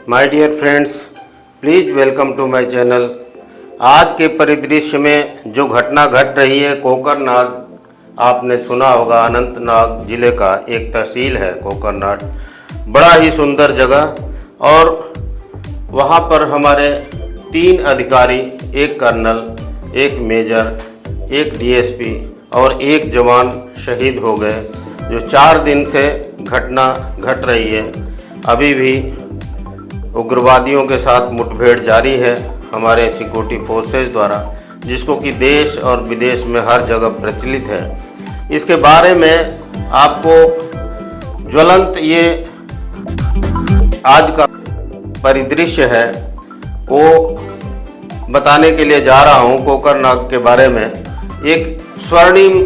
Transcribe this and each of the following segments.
My dear friends, please welcome to my channel. आज के परिदृश्य में जो घटना घट रही है कोकरनाग, आपने सुना होगा, अनंतनाग जिले का एक तहसील है कोकरनाग। बड़ा ही सुंदर जगह और वहाँ पर हमारे 3 अधिकारी, एक कर्नल, एक मेजर, एक डीएसपी और एक जवान शहीद हो गए। जो 4 दिन से घटना घट रही है, अभी भी उग्रवादियों के साथ मुठभेड़ जारी है हमारे सिक्योरिटी फोर्सेस द्वारा, जिसको कि देश और विदेश में हर जगह प्रचलित है। इसके बारे में आपको ज्वलंत ये आज का परिदृश्य है वो बताने के लिए जा रहा हूँ। कोकरनाग के बारे में एक स्वर्णिम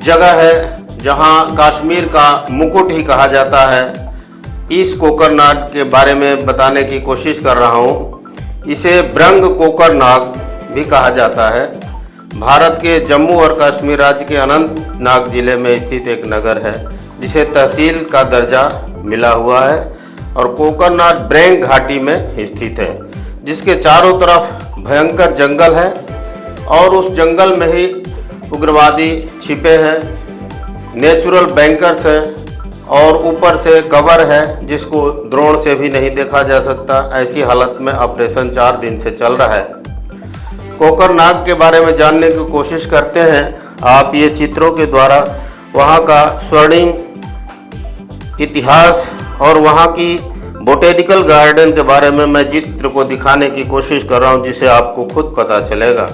जगह है जहाँ कश्मीर का मुकुट ही कहा जाता है। इस कोकरनाग के बारे में बताने की कोशिश कर रहा हूँ। इसे ब्रंग कोकरनाग भी कहा जाता है। भारत के जम्मू और कश्मीर राज्य के अनंतनाग जिले में स्थित एक नगर है जिसे तहसील का दर्जा मिला हुआ है और कोकरनाग ब्रेंग घाटी में स्थित है, जिसके चारों तरफ भयंकर जंगल है और उस जंगल में ही उग्रवादी छिपे हैं। नेचुरल बैंकर्स है और ऊपर से कवर है जिसको ड्रोन से भी नहीं देखा जा सकता। ऐसी हालत में ऑपरेशन 4 दिन से चल रहा है। कोकरनाग के बारे में जानने की कोशिश करते हैं आप ये चित्रों के द्वारा। वहाँ का स्वर्णिम इतिहास और वहाँ की बोटेनिकल गार्डन के बारे में मैं चित्र को दिखाने की कोशिश कर रहा हूँ, जिसे आपको खुद पता चलेगा।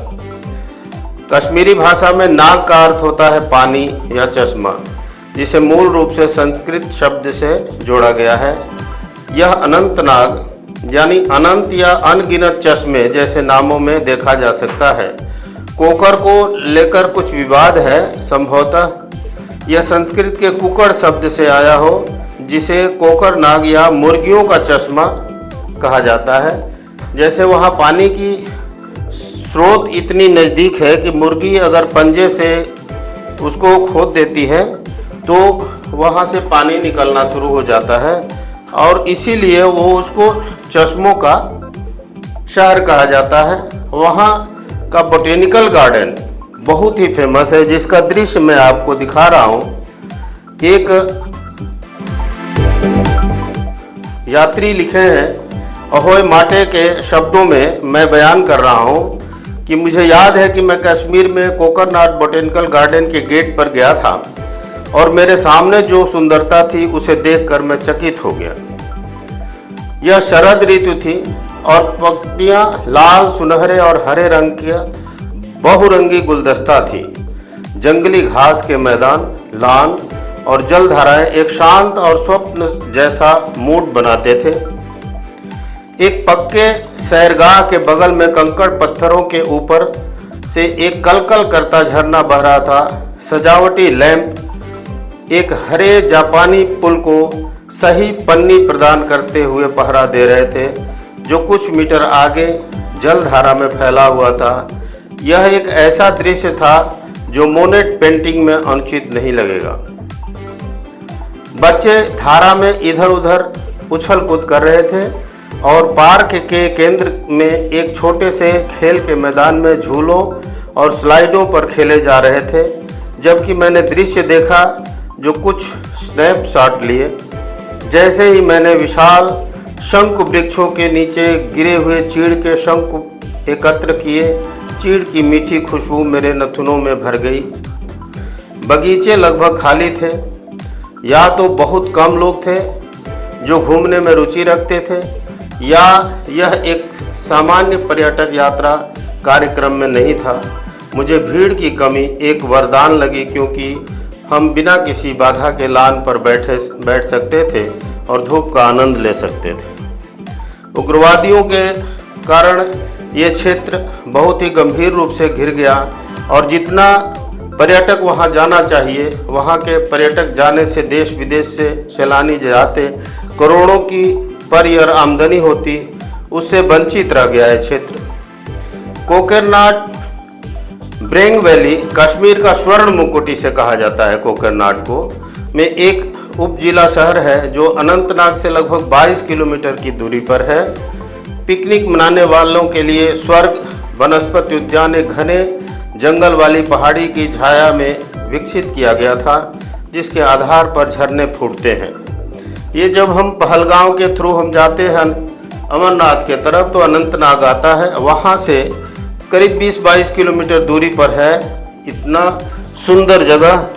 कश्मीरी भाषा में नाग का अर्थ होता है पानी या चश्मा, जिसे मूल रूप से संस्कृत शब्द से जोड़ा गया है। यह अनंतनाग यानी अनंत या अनगिनत चश्मे जैसे नामों में देखा जा सकता है। कोकर को लेकर कुछ विवाद है। संभवतः यह संस्कृत के कुकड़ शब्द से आया हो, जिसे कोकरनाग या मुर्गियों का चश्मा कहा जाता है। जैसे वहाँ पानी की स्रोत इतनी नज़दीक है कि मुर्गी अगर पंजे से उसको खोद देती है तो वहाँ से पानी निकलना शुरू हो जाता है और इसीलिए वो उसको चश्मों का शहर कहा जाता है। वहाँ का बोटेनिकल गार्डन बहुत ही फेमस है, जिसका दृश्य मैं आपको दिखा रहा हूँ। एक यात्री लिखे हैं, अहोय माटे के शब्दों में मैं बयान कर रहा हूँ कि मुझे याद है कि मैं कश्मीर में कोकरनाग बोटेनिकल गार्डन के गेट पर गया था और मेरे सामने जो सुंदरता थी उसे देखकर मैं चकित हो गया। यह शरद ऋतु थी और पत्तियां लाल, सुनहरे और हरे रंग की बहुरंगी गुलदस्ता थी। जंगली घास के मैदान, लान और जलधाराएं एक शांत और स्वप्न जैसा मूड बनाते थे। एक पक्के सैरगाह के बगल में कंकड़ पत्थरों के ऊपर से एक कलकल करता झरना बह रहा था। सजावटी लैंप एक हरे जापानी पुल को सही पन्नी प्रदान करते हुए पहरा दे रहे थे, जो कुछ मीटर आगे जलधारा में फैला हुआ था। यह एक ऐसा दृश्य था जो मोनेट पेंटिंग में अनुचित नहीं लगेगा। बच्चे धारा में इधर उधर उछल कूद कर रहे थे और पार्क के केंद्र में एक छोटे से खेल के मैदान में झूलों और स्लाइडों पर खेले जा रहे थे। जबकि मैंने दृश्य देखा जो कुछ स्नैपशॉट लिए। जैसे ही मैंने विशाल शंकु वृक्षों के नीचे गिरे हुए चीड़ के शंकु एकत्र किए, चीड़ की मीठी खुशबू मेरे नथुनों में भर गई। बगीचे लगभग खाली थे, या तो बहुत कम लोग थे जो घूमने में रुचि रखते थे, या यह एक सामान्य पर्यटक यात्रा कार्यक्रम में नहीं था। मुझे भीड़ की कमी एक वरदान लगी, क्योंकि हम बिना किसी बाधा के लान पर बैठ सकते थे और धूप का आनंद ले सकते थे। उग्रवादियों के कारण ये क्षेत्र बहुत ही गंभीर रूप से घिर गया और जितना पर्यटक वहाँ जाना चाहिए, वहाँ के पर्यटक जाने से देश विदेश से सैलानी जाते, करोड़ों की पर ईयर आमदनी होती, उससे वंचित रह गया है क्षेत्र। कोकरनाग ब्रेंग वैली कश्मीर का स्वर्ण मुकुट इसे कहा जाता है। कोकरनाग को में एक उप जिला शहर है जो अनंतनाग से लगभग 22 किलोमीटर की दूरी पर है। पिकनिक मनाने वालों के लिए स्वर्ग वनस्पति उद्यान एक घने जंगल वाली पहाड़ी की छाया में विकसित किया गया था, जिसके आधार पर झरने फूटते हैं। ये जब हम पहलगांव के थ्रू हम जाते हैं अमरनाथ के तरफ तो अनंतनाग आता है, वहाँ से करीब 20-22 किलोमीटर दूरी पर है। इतना सुंदर जगह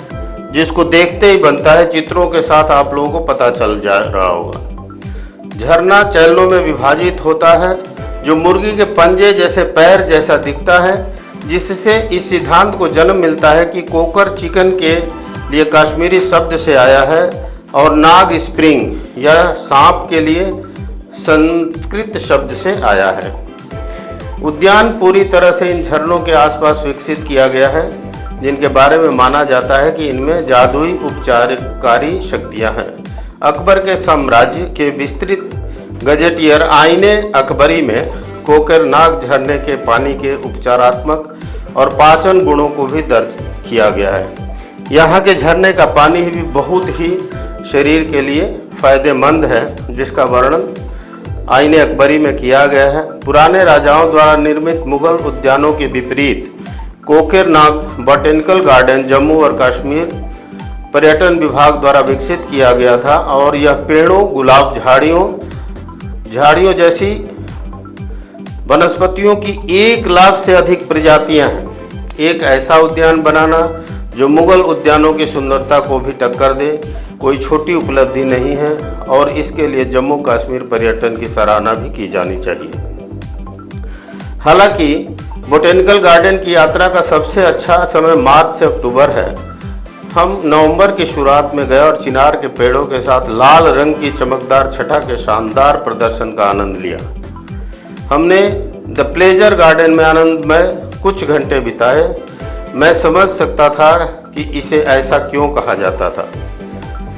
जिसको देखते ही बनता है, चित्रों के साथ आप लोगों को पता चल जा रहा होगा। झरना चैनलों में विभाजित होता है जो मुर्गी के पंजे जैसे पैर जैसा दिखता है, जिससे इस सिद्धांत को जन्म मिलता है कि कोकर चिकन के लिए कश्मीरी शब्द से आया है और नाग स्प्रिंग या सांप के लिए संस्कृत शब्द से आया है। उद्यान पूरी तरह से इन झरनों के आसपास विकसित किया गया है, जिनके बारे में माना जाता है कि इनमें जादुई उपचारकारी शक्तियां हैं। अकबर के साम्राज्य के विस्तृत गजेटियर आईने अकबरी में कोकरनाग झरने के पानी के उपचारात्मक और पाचन गुणों को भी दर्ज किया गया है। यहाँ के झरने का पानी भी बहुत ही शरीर के लिए फायदेमंद है, जिसका वर्णन आईने अकबरी में किया गया है। पुराने राजाओं द्वारा निर्मित मुगल उद्यानों के विपरीत कोकरनाग बॉटेनिकल गार्डन जम्मू और कश्मीर पर्यटन विभाग द्वारा विकसित किया गया था और यह पेड़ों, गुलाब, झाड़ियों जैसी वनस्पतियों की 1 लाख से अधिक प्रजातियां हैं। एक ऐसा उद्यान बनाना जो मुगल उद्यानों की सुंदरता को भी टक्कर दे कोई छोटी उपलब्धि नहीं है और इसके लिए जम्मू कश्मीर पर्यटन की सराहना भी की जानी चाहिए। हालांकि बोटेनिकल गार्डन की यात्रा का सबसे अच्छा समय मार्च से अक्टूबर है। हम नवंबर की शुरुआत में गए और चिनार के पेड़ों के साथ लाल रंग की चमकदार छटा के शानदार प्रदर्शन का आनंद लिया। हमने द प्लेजर गार्डन में आनंदमय कुछ घंटे बिताए। मैं समझ सकता था कि इसे ऐसा क्यों कहा जाता था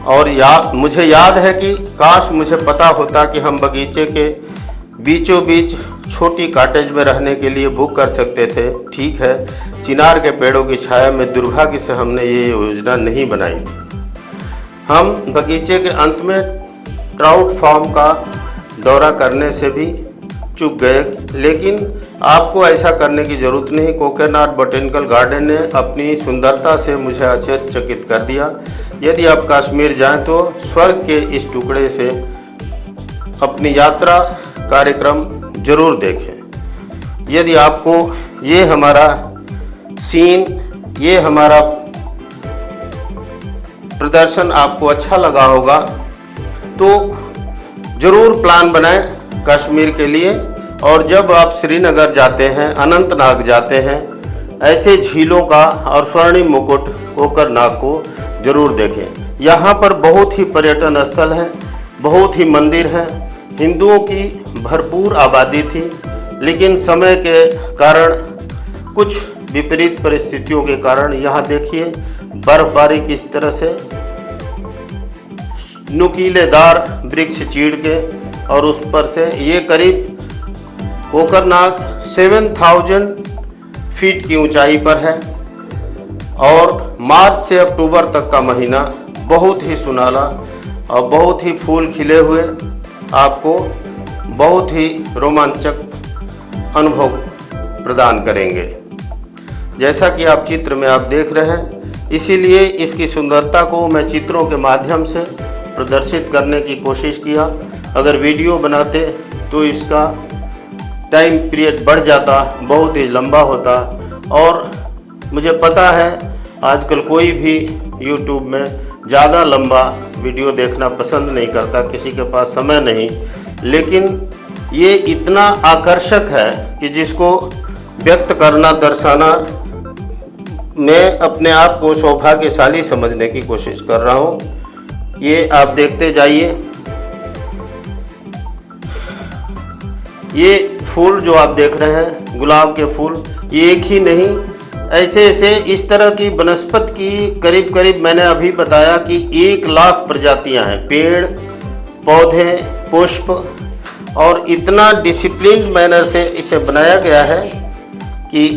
और मुझे याद है कि काश मुझे पता होता कि हम बगीचे के बीचों बीच छोटी कॉटेज में रहने के लिए बुक कर सकते थे। ठीक है, चिनार के पेड़ों की छाया में दुर्भाग्य से हमने ये योजना नहीं बनाई थी। हम बगीचे के अंत में ट्राउट फार्म का दौरा करने से भी चूक गए, लेकिन आपको ऐसा करने की ज़रूरत नहीं। कोकरनाग बॉटेनिकल गार्डन ने अपनी सुंदरता से मुझे आश्चर्यचकित कर दिया। यदि आप कश्मीर जाएं तो स्वर्ग के इस टुकड़े से अपनी यात्रा कार्यक्रम जरूर देखें। यदि आपको ये हमारा सीन, ये हमारा प्रदर्शन आपको अच्छा लगा होगा तो ज़रूर प्लान बनाएं कश्मीर के लिए। और जब आप श्रीनगर जाते हैं, अनंतनाग जाते हैं, ऐसे झीलों का और स्वर्णिम मुकुट कोकरनाग को ज़रूर देखें। यहाँ पर बहुत ही पर्यटन स्थल है, बहुत ही मंदिर हैं। हिंदुओं की भरपूर आबादी थी, लेकिन समय के कारण, कुछ विपरीत परिस्थितियों के कारण यहाँ देखिए बर्फबारी किस तरह से नुकीलेदार वृक्ष चीड़ के और उस पर से ये करीब कोकरनाग 7000 फीट की ऊंचाई पर है और मार्च से अक्टूबर तक का महीना बहुत ही सुनहला और बहुत ही फूल खिले हुए आपको बहुत ही रोमांचक अनुभव प्रदान करेंगे, जैसा कि आप चित्र में आप देख रहे हैं। इसीलिए इसकी सुंदरता को मैं चित्रों के माध्यम से प्रदर्शित करने की कोशिश किया। अगर वीडियो बनाते तो इसका टाइम पीरियड बढ़ जाता, बहुत ही लंबा होता और मुझे पता है आजकल कोई भी YouTube में ज़्यादा लंबा वीडियो देखना पसंद नहीं करता, किसी के पास समय नहीं। लेकिन ये इतना आकर्षक है कि जिसको व्यक्त करना, दर्शाना, मैं अपने आप को सौभाग्यशाली समझने की कोशिश कर रहा हूँ। ये आप देखते जाइए। ये फूल जो आप देख रहे हैं, गुलाब के फूल, ये एक ही नहीं, ऐसे ऐसे इस तरह की वनस्पति की करीब करीब मैंने अभी बताया कि 1 लाख प्रजातियां हैं, पेड़, पौधे, पुष्प, और इतना डिसिप्लिन मैनर से इसे बनाया गया है कि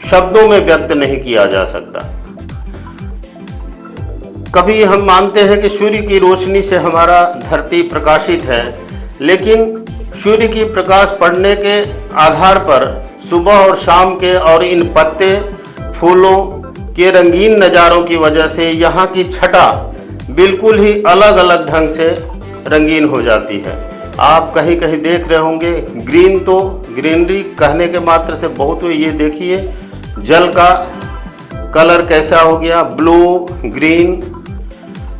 शब्दों में व्यक्त नहीं किया जा सकता। कभी हम मानते हैं कि सूर्य की रोशनी से हमारा धरती प्रकाशित है, लेकिन सूर्य की प्रकाश पड़ने के आधार पर सुबह और शाम के और इन पत्ते फूलों के रंगीन नज़ारों की वजह से यहाँ की छटा बिल्कुल ही अलग अलग ढंग से रंगीन हो जाती है। आप कहीं कहीं देख रहे होंगे ग्रीन, तो ग्रीनरी कहने के मात्र से बहुत हुई। ये देखिए जल का कलर कैसा हो गया, ब्लू ग्रीन,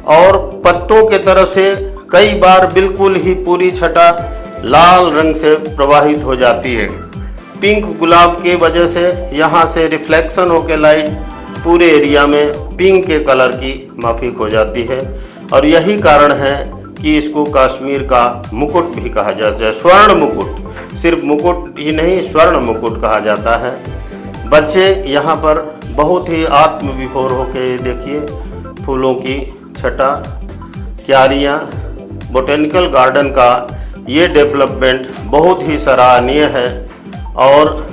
और पत्तों के तरफ से कई बार बिल्कुल ही पूरी छटा लाल रंग से प्रवाहित हो जाती है। पिंक गुलाब के वजह से यहाँ से रिफ्लेक्शन होकर लाइट पूरे एरिया में पिंक के कलर की माफिक हो जाती है, और यही कारण है कि इसको कश्मीर का मुकुट भी कहा जाता है। स्वर्ण मुकुट, सिर्फ मुकुट ही नहीं, स्वर्ण मुकुट कहा जाता है। बच्चे यहाँ पर बहुत ही आत्मविभोर होकर देखिए फूलों की छटा, क्यारियाँ, बोटेनिकल गार्डन का ये डेवलपमेंट बहुत ही सराहनीय है, और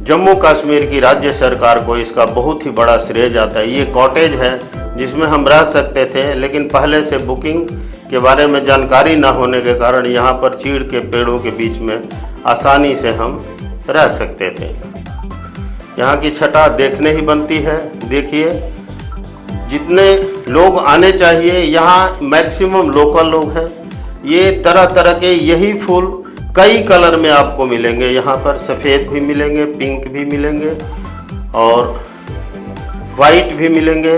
जम्मू कश्मीर की राज्य सरकार को इसका बहुत ही बड़ा श्रेय जाता है। ये कॉटेज है जिसमें हम रह सकते थे, लेकिन पहले से बुकिंग के बारे में जानकारी न होने के कारण यहाँ पर चीड़ के पेड़ों के बीच में आसानी से हम रह सकते थे। यहाँ की छटा देखने ही बनती है। देखिए जितने लोग आने चाहिए, यहाँ मैक्सिमम लोकल लोग हैं। ये तरह तरह के यही फूल कई कलर में आपको मिलेंगे। यहाँ पर सफ़ेद भी मिलेंगे, पिंक भी मिलेंगे और वाइट भी मिलेंगे।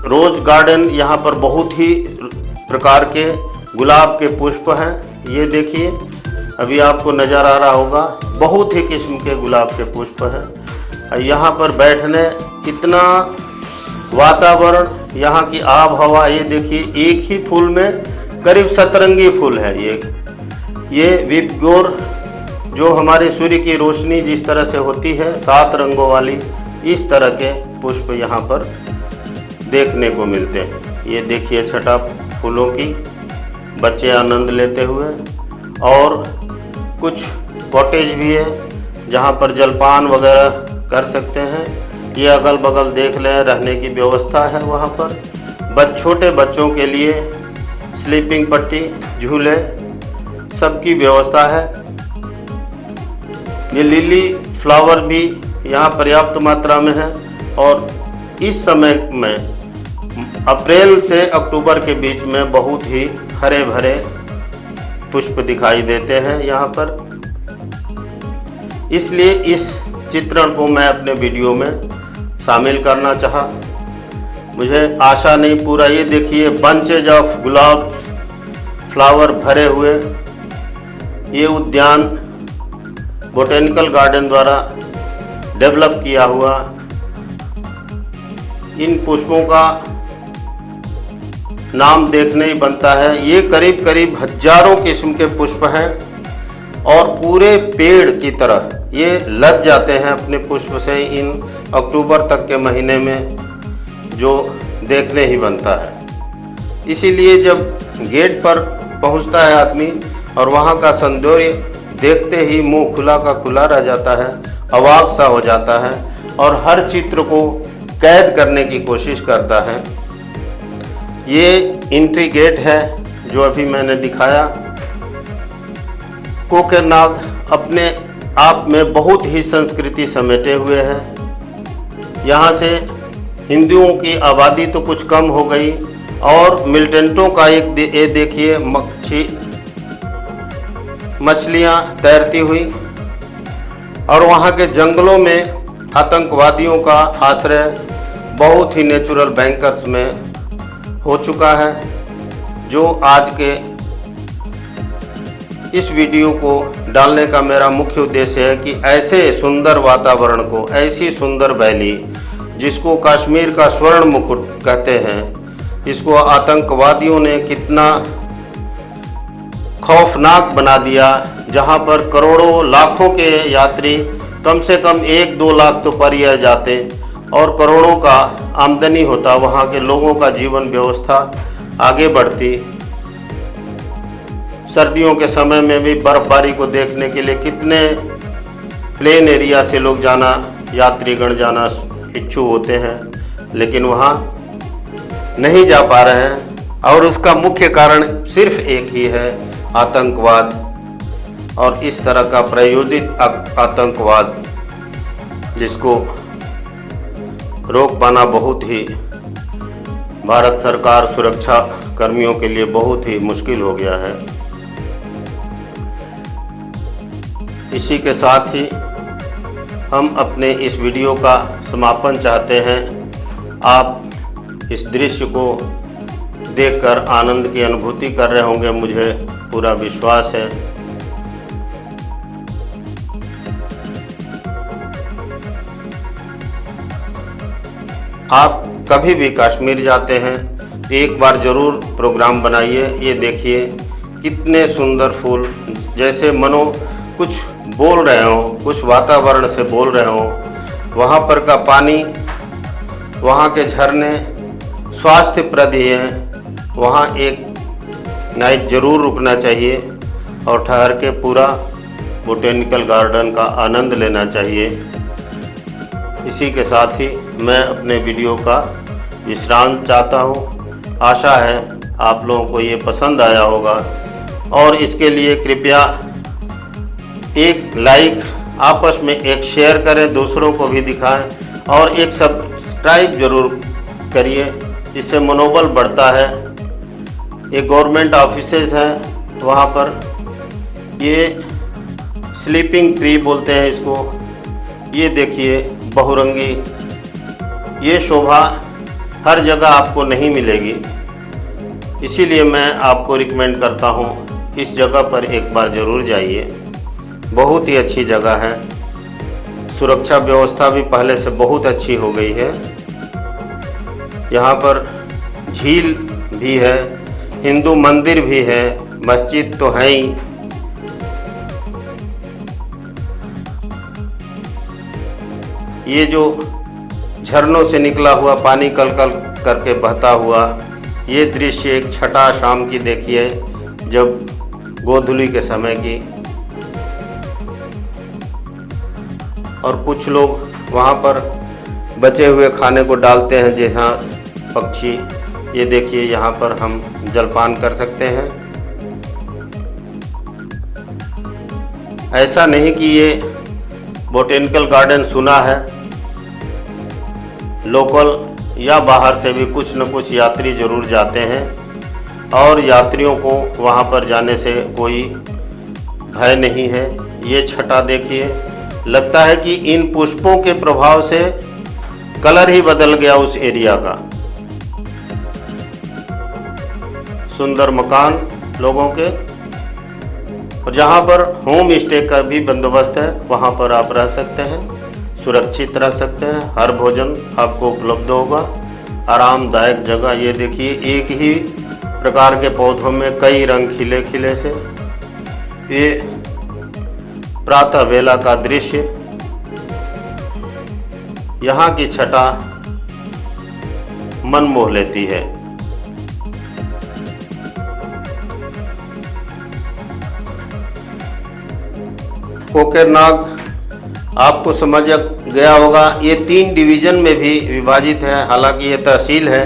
रोज गार्डन यहाँ पर बहुत ही प्रकार के गुलाब के पुष्प हैं। ये देखिए अभी आपको नज़र आ रहा होगा, बहुत ही किस्म के गुलाब के पुष्प हैं। यहाँ पर बैठने कितना वातावरण, यहाँ की आब हवा, ये देखिए एक ही फूल में करीब 17 फूल है। ये विबगोर जो हमारे सूर्य की रोशनी जिस तरह से होती है 7 रंगों वाली, इस तरह के पुष्प यहाँ पर देखने को मिलते हैं। ये देखिए छटा फूलों की, बच्चे आनंद लेते हुए, और कुछ कॉटेज भी है जहाँ पर जलपान वगैरह कर सकते हैं। ये अगल बगल देख लें, रहने की व्यवस्था है वहाँ पर। छोटे बच्चों के लिए स्लीपिंग पट्टी, झूले, सबकी व्यवस्था है। ये लिली फ्लावर भी यहाँ पर्याप्त मात्रा में है, और इस समय में अप्रैल से अक्टूबर के बीच में बहुत ही हरे भरे पुष्प दिखाई देते हैं यहाँ पर। इसलिए इस चित्रण को मैं अपने वीडियो में शामिल करना चाहा। मुझे आशा नहीं, पूरा ये देखिए बंचेज ऑफ गुलाब फ्लावर भरे हुए ये उद्यान बोटेनिकल गार्डन द्वारा डेवलप किया हुआ। इन पुष्पों का नाम देखने ही बनता है। ये करीब करीब हजारों किस्म के पुष्प हैं, और पूरे पेड़ की तरह ये लग जाते हैं अपने पुष्प से इन अक्टूबर तक के महीने में, जो देखने ही बनता है। इसीलिए जब गेट पर पहुंचता है आदमी और वहां का सौंदर्य देखते ही मुंह खुला का खुला रह जाता है, अवाक सा हो जाता है, और हर चित्र को कैद करने की कोशिश करता है। ये एंट्री गेट है जो अभी मैंने दिखाया। कोकरनाग अपने आप में बहुत ही संस्कृति समेटे हुए है। यहाँ से हिंदुओं की आबादी तो कुछ कम हो गई, और मिलिटेंटों का ये देखिए मछलियाँ तैरती हुई, और वहाँ के जंगलों में आतंकवादियों का आश्रय बहुत ही नेचुरल बैंकर्स में हो चुका है। जो आज के इस वीडियो को डालने का मेरा मुख्य उद्देश्य है कि ऐसे सुंदर वातावरण को, ऐसी सुंदर वैली जिसको कश्मीर का स्वर्ण मुकुट कहते हैं, इसको आतंकवादियों ने कितना खौफनाक बना दिया। जहां पर करोड़ों लाखों के यात्री, कम से कम 1-2 लाख तो पर ईयर जाते, और करोड़ों का आमदनी होता, वहां के लोगों का जीवन व्यवस्था आगे बढ़ती। सर्दियों के समय में भी बर्फबारी को देखने के लिए कितने प्लेन एरिया से लोग जाना, यात्रीगण जाना इच्छुक होते हैं, लेकिन वहाँ नहीं जा पा रहे हैं। और उसका मुख्य कारण सिर्फ एक ही है, आतंकवाद, और इस तरह का प्रायोजित आतंकवाद, जिसको रोक पाना बहुत ही भारत सरकार सुरक्षा कर्मियों के लिए बहुत ही मुश्किल हो गया है। इसी के साथ ही हम अपने इस वीडियो का समापन चाहते हैं। आप इस दृश्य को देखकर आनंद की अनुभूति कर रहे होंगे, मुझे पूरा विश्वास है। आप कभी भी कश्मीर जाते हैं तो एक बार ज़रूर प्रोग्राम बनाइए। ये देखिए कितने सुंदर फूल, जैसे मनो कुछ बोल रहे हो, कुछ वातावरण से बोल रहे हो। वहाँ पर का पानी, वहाँ के झरने स्वास्थ्यप्रद हैं। वहाँ एक नाइट ज़रूर रुकना चाहिए और ठहर के पूरा बोटेनिकल गार्डन का आनंद लेना चाहिए। इसी के साथ ही मैं अपने वीडियो का विश्राम चाहता हूँ। आशा है आप लोगों को ये पसंद आया होगा, और इसके लिए कृपया एक लाइक, आपस में एक शेयर करें, दूसरों को भी दिखाएं, और एक सब्सक्राइब ज़रूर करिए, इससे मनोबल बढ़ता है। ये गवर्नमेंट ऑफिसेज हैं, वहाँ पर ये स्लीपिंग ट्री बोलते हैं इसको। ये देखिए बहुरंगी, ये शोभा हर जगह आपको नहीं मिलेगी, इसीलिए मैं आपको रिकमेंड करता हूँ इस जगह पर एक बार ज़रूर जाइए। बहुत ही अच्छी जगह है, सुरक्षा व्यवस्था भी पहले से बहुत अच्छी हो गई है। यहाँ पर झील भी है, हिंदू मंदिर भी है, मस्जिद तो है ही। ये जो झरनों से निकला हुआ पानी कल कल करके बहता हुआ ये दृश्य एक छठा शाम की देखिए, जब गोधूली के समय की, और कुछ लोग वहाँ पर बचे हुए खाने को डालते हैं जैसा पक्षी। ये देखिए यहाँ पर हम जलपान कर सकते हैं। ऐसा नहीं कि ये बोटेनिकल गार्डन सुना है, लोकल या बाहर से भी कुछ न कुछ यात्री ज़रूर जाते हैं, और यात्रियों को वहाँ पर जाने से कोई भय नहीं है। ये छटा देखिए, लगता है कि इन पुष्पों के प्रभाव से कलर ही बदल गया उस एरिया का। सुंदर मकान लोगों के, और जहाँ पर होम स्टे का भी बंदोबस्त है, वहाँ पर आप रह सकते हैं, सुरक्षित रह सकते हैं। हर भोजन आपको उपलब्ध होगा, आरामदायक जगह। ये देखिए एक ही प्रकार के पौधों में कई रंग खिले खिले से। ये प्रातः वेला का दृश्य, यहाँ की छटा मन मोह लेती है। कोकेरनाग आपको समझ गया होगा, ये 3 डिवीज़न में भी विभाजित है। हालांकि ये तहसील है,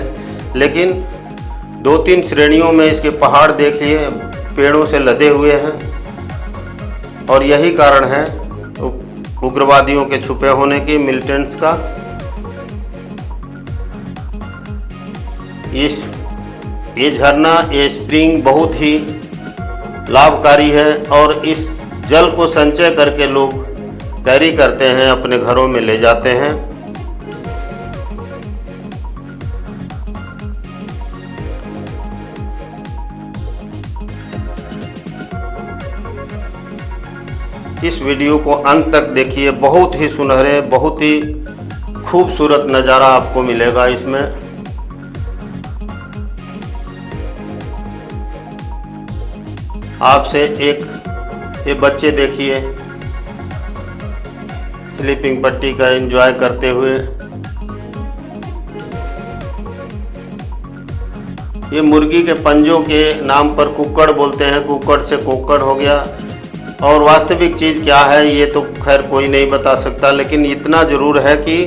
लेकिन 2-3 श्रेणियों में इसके पहाड़ देखिए पेड़ों से लदे हुए हैं, और यही कारण है उग्रवादियों के छुपे होने की, मिलिटेंट्स का। ये झरना, ये स्प्रिंग बहुत ही लाभकारी है, और इस जल को संचय करके लोग कैरी करते हैं, अपने घरों में ले जाते हैं। इस वीडियो को अंत तक देखिए, बहुत ही सुनहरे, बहुत ही खूबसूरत नज़ारा आपको मिलेगा इसमें। आपसे एक ये बच्चे देखिए स्लीपिंग पट्टी का एंजॉय करते हुए। ये मुर्गी के पंजों के नाम पर कुक्कड़ बोलते हैं, कुक्कड़ से कोक्कड़ हो गया। और वास्तविक चीज़ क्या है ये तो खैर कोई नहीं बता सकता, लेकिन इतना ज़रूर है कि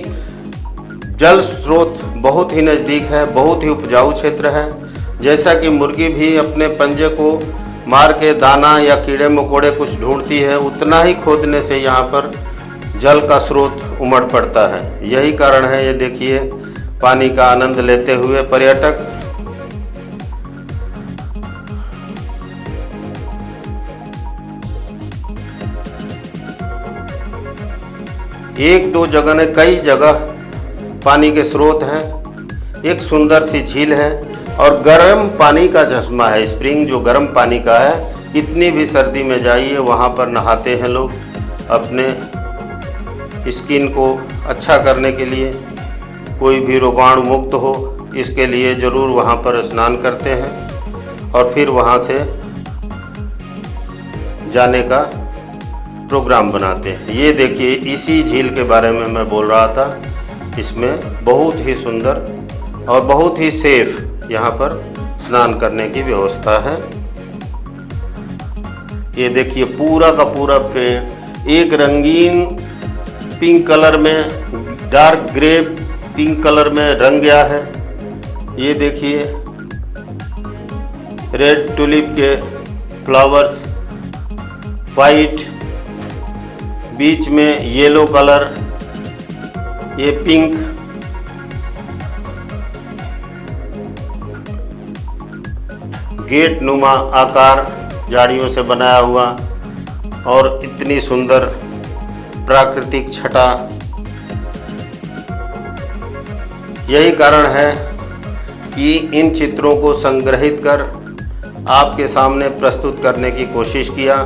जल स्रोत बहुत ही नज़दीक है, बहुत ही उपजाऊ क्षेत्र है। जैसा कि मुर्गी भी अपने पंजे को मार के दाना या कीड़े मकोड़े कुछ ढूंढती है, उतना ही खोदने से यहाँ पर जल का स्रोत उमड़ पड़ता है। यही कारण है, ये देखिए पानी का आनंद लेते हुए पर्यटक एक दो जगह ने कई जगह पानी के स्रोत हैं। एक सुंदर सी झील है और गर्म पानी का चश्मा है, स्प्रिंग जो गर्म पानी का है। कितनी भी सर्दी में जाइए वहाँ पर नहाते हैं लोग अपने स्किन को अच्छा करने के लिए, कोई भी रोगाणु मुक्त हो इसके लिए ज़रूर वहाँ पर स्नान करते हैं और फिर वहाँ से जाने का प्रोग्राम बनाते हैं। ये देखिए इसी झील के बारे में मैं बोल रहा था। इसमें बहुत ही सुंदर और बहुत ही सेफ यहाँ पर स्नान करने की व्यवस्था है। ये देखिए पूरा का पूरा पेड़ एक रंगीन पिंक कलर में, डार्क ग्रे पिंक कलर में रंग गया है। ये देखिए रेड टुलिप के फ्लावर्स, वाइट, बीच में येलो कलर, ये पिंक, गेट नुमा आकार झाड़ियों से बनाया हुआ और इतनी सुंदर प्राकृतिक छटा। यही कारण है कि इन चित्रों को संग्रहित कर आपके सामने प्रस्तुत करने की कोशिश किया।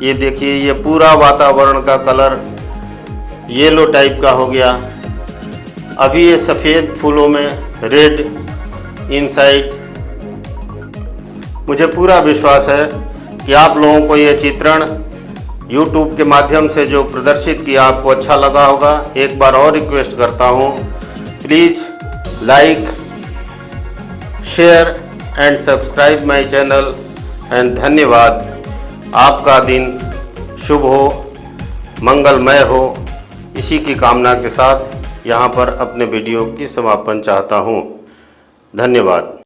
ये देखिए ये पूरा वातावरण का कलर येलो टाइप का हो गया। अभी ये सफ़ेद फूलों में रेड इनसाइड। मुझे पूरा विश्वास है कि आप लोगों को ये चित्रण YouTube के माध्यम से जो प्रदर्शित किया आपको अच्छा लगा होगा। एक बार और रिक्वेस्ट करता हूँ, please like, share and subscribe my channel and धन्यवाद। आपका दिन शुभ हो, मंगलमय हो, इसी की कामना के साथ यहाँ पर अपने वीडियो की समापन चाहता हूँ। धन्यवाद।